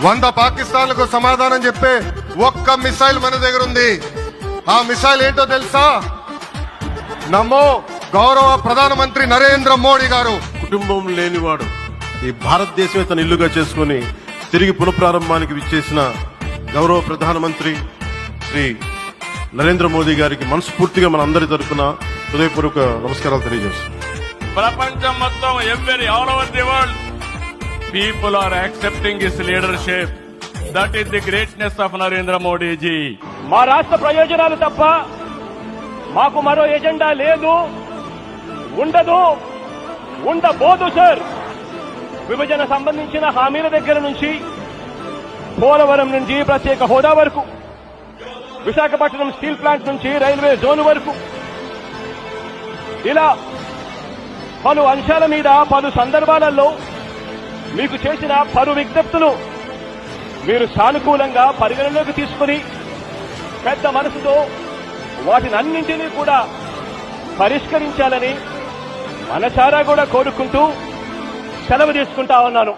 100 పాకిస్తాన్లకు సమాధానం చెప్పే ఒక్క మిసైల్ మన దగ్గర ఉంది. ఆ మిసైల్ ఏంటో తెలుసా? నమో గౌరవ ప్రధానమంత్రి నరేంద్ర మోడీ గారు. కుటుంబం లేనివాడు ఈ భారతదేశమే తన ఇల్లుగా చేసుకుని తిరిగి పునఃప్రారంభానికి విచ్చేసిన గౌరవ ప్రధానమంత్రి శ్రీ నరేంద్ర మోదీ గారికి మనస్ఫూర్తిగా మన అందరి తరఫున హృదయపూర్వక నమస్కారాలు తెలియజేస్తున్నాం. ప్రపంచం మొత్తం all over the world people are accepting his leadership. That is the greatness of Narendra Modiji. మా రాష్ట్ర ప్రయోజనాలు తప్ప మాకు మరో ఎజెండా లేదు, ఉండదు, ఉండబోదు సార్. విభజన సంబంధించిన హామీల దగ్గర నుంచి పోలవరం నుంచి ప్రత్యేక హోదా వరకు, విశాఖపట్నం స్టీల్ ప్లాంట్ నుంచి రైల్వే జోన్ వరకు, ఇలా పలు అంశాల మీద పలు సందర్భాలలో మీకు చేసిన పలు విజ్ఞప్తులు మీరు సానుకూలంగా పరిగణలోకి తీసుకుని పెద్ద మనసుతో వాటినన్నింటినీ కూడా పరిష్కరించాలని మనసారా కూడా కోరుకుంటూ సెలవు తీసుకుంటా ఉన్నాను.